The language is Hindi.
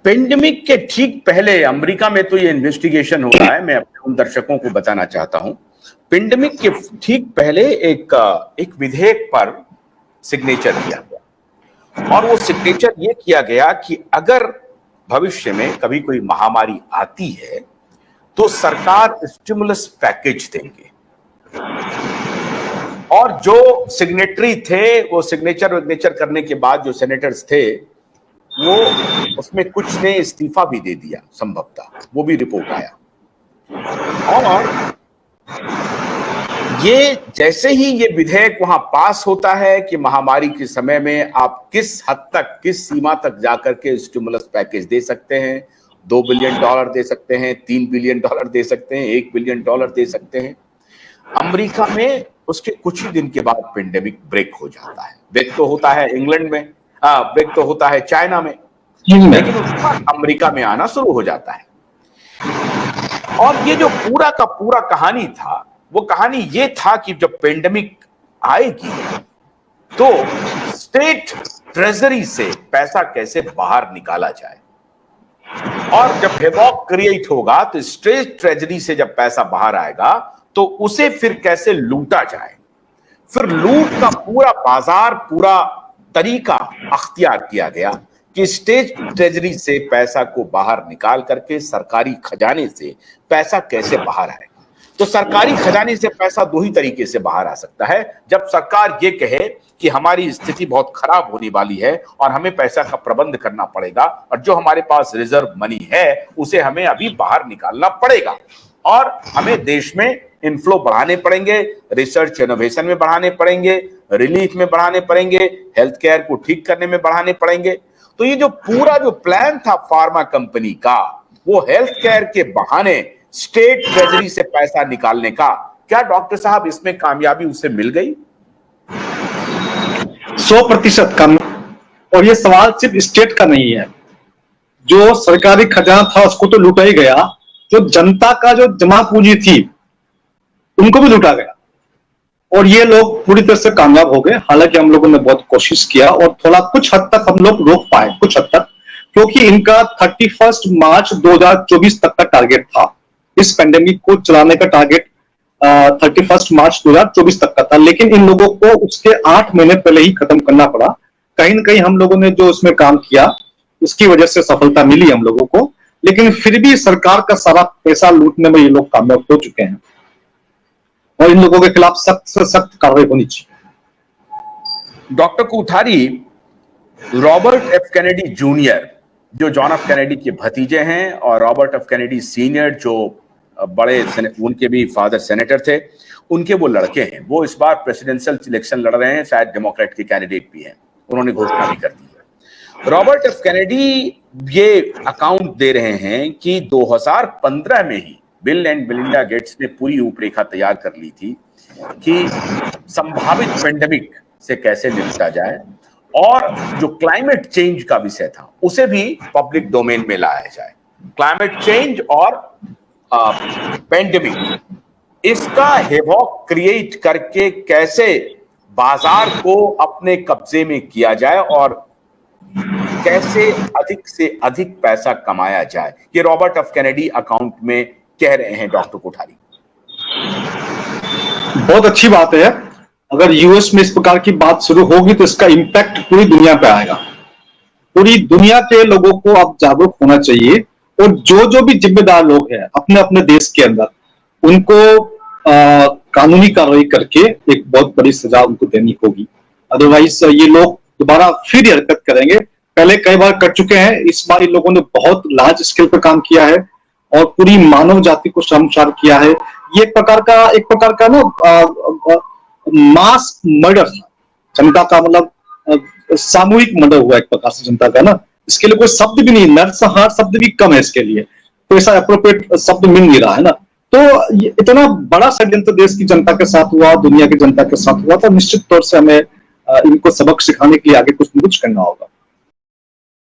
पेंडेमिक के ठीक पहले अमेरिका में तो ये इन्वेस्टिगेशन हो रहा है। मैं अपने उन दर्शकों को बताना चाहता हूं, पेंडेमिक के ठीक पहले एक विधेयक पर सिग्नेचर किया गया और वो सिग्नेचर ये किया गया कि अगर भविष्य में कभी कोई महामारी आती है तो सरकार स्टिमुलस पैकेज देंगे। और जो सिग्नेटरी थे वो सिग्नेचर करने के बाद जो सेनेटर्स थे वो उसमें कुछ ने इस्तीफा भी दे दिया संभवतः, वो भी रिपोर्ट आया। और ये जैसे ही ये विधेयक वहां पास होता है कि महामारी के समय में आप किस हद तक, किस सीमा तक जाकर के स्टिमुलस पैकेज दे सकते हैं, $2 बिलियन दे सकते हैं, $3 बिलियन दे सकते हैं, $1 बिलियन दे सकते हैं। अमेरिका में उसके कुछ ही दिन के बाद पेंडेमिक ब्रेक हो जाता है। ब्रेक तो होता है इंग्लैंड में, ब्रेक तो होता है चाइना में, लेकिन उसके बाद अमेरिका में आना शुरू हो जाता है। और ये जो पूरा का पूरा कहानी था, वो कहानी ये था कि जब पेंडेमिक आएगी तो स्टेट ट्रेजरी से पैसा कैसे बाहर निकाला जाए, और जब हेवॉक क्रिएट होगा तो स्टेट ट्रेजरी से जब पैसा बाहर आएगा तो उसे फिर कैसे लूटा जाए। फिर लूट का पूरा बाजार, पूरा तरीका अख्तियार किया गया कि स्टेट ट्रेजरी से पैसा को बाहर निकाल करके सरकारी खजाने से पैसा कैसे बाहर आए। तो सरकारी खजाने से पैसा दो ही तरीके से बाहर आ सकता है, जब सरकार ये कहे कि हमारी स्थिति बहुत खराब होने वाली है और हमें पैसा का प्रबंध करना पड़ेगा और जो हमारे पास रिजर्व मनी है उसे हमें अभी बाहर निकालना पड़ेगा और हमें देश में इनफ्लो बढ़ाने पड़ेंगे, रिसर्च इनोवेशन में बढ़ाने पड़ेंगे, रिलीफ में बढ़ाने पड़ेंगे, हेल्थ केयर को ठीक करने में बढ़ाने पड़ेंगे। तो ये जो पूरा जो प्लान था फार्मा कंपनी का, वो हेल्थ केयर के बहाने स्टेट ट्रेजरी से पैसा निकालने का, क्या डॉक्टर साहब इसमें कामयाबी उसे मिल गई? 100% कम। और ये सवाल सिर्फ स्टेट का नहीं है, जो सरकारी खजाना था उसको तो लूटा ही गया, जो जनता का जो जमा पूंजी थी उनको भी लूटा गया। और ये लोग पूरी तरह से कामयाब हो गए। हालांकि हम लोगों ने बहुत कोशिश किया और थोड़ा कुछ हद तक हम लोग रोक पाए, कुछ हद तक, क्योंकि इनका 31 मार्च 2024 तक का टारगेट था। इस पेंडेमिक को चलाने का टारगेट 31 मार्च 2024 तक का था, लेकिन इन लोगों को उसके 8 महीने पहले ही खत्म करना पड़ा। कहीं ना कहीं हम लोगों ने जो उसमें काम किया उसकी वजह से सफलता मिली हम लोगों को, लेकिन फिर भी सरकार का सारा पैसा लूटने में ये लोग कामयाब हो चुके हैं और इन लोगों के खिलाफ सख्त से सख्त कार्रवाई होनी चाहिए। Doctor Kothari, Robert F Kennedy junior जो जॉन एफ कैनेडी के भतीजे हैं और रॉबर्ट एफ कैनेडी सीनियर जो बड़े, उनके भी फादर सेनेटर थे, उनके वो लड़के हैं। वो इस बार प्रेसिडेंशियल इलेक्शन लड़ रहे हैं, शायद डेमोक्रेट के कैंडिडेट भी हैं, उन्होंने घोषणा भी कर दी है। रॉबर्ट एफ कैनेडी ये अकाउंट दे रहे हैं कि 2015 में ही बिल एंड मेलिंडा गेट्स ने पूरी रूपरेखा तैयार कर ली थी कि संभावित पेंडेमिक से कैसे निपटा जाए, और जो क्लाइमेट चेंज का विषय था उसे भी पब्लिक डोमेन में लाया जाए। क्लाइमेट चेंज और पेंडेमिक, इसका हेवॉक क्रिएट करके कैसे बाजार को अपने कब्जे में किया जाए और कैसे अधिक से अधिक पैसा कमाया जाए, ये रॉबर्ट एफ कैनेडी अकाउंट में कह रहे हैं डॉक्टर कोठारी। बहुत अच्छी बात है। अगर यूएस में इस प्रकार की बात शुरू होगी तो इसका इंपैक्ट पूरी दुनिया पे आएगा। पूरी दुनिया के लोगों को अब जागरूक होना चाहिए और जो जो भी जिम्मेदार लोग हैं अपने अपने देश के अंदर, उनको कानूनी कार्रवाई करके एक बहुत बड़ी सजा उनको देनी होगी। अदरवाइज ये लोग दोबारा फिर हरकत करेंगे। पहले कई बार कर चुके हैं, इस बार इन लोगों ने बहुत लार्ज स्केल पर काम किया है और पूरी मानव जाति को शर्मसार किया है। ये एक प्रकार का ना मास मर्डर था जनता का, मतलब सामूहिक मर्डर हुआ एक प्रकार से जनता का ना। इसके लिए कोई शब्द भी नहीं, नरसंहार शब्द भी कम है इसके लिए, कोई ऐसा अप्रोप्रिएट शब्द मिल नहीं रहा है ना। तो इतना बड़ा षड्यंत्र देश की जनता के साथ हुआ, दुनिया की जनता के साथ हुआ, तो निश्चित तौर से हमें इनको सबक सिखाने के लिए आगे कुछ न कुछ करना होगा।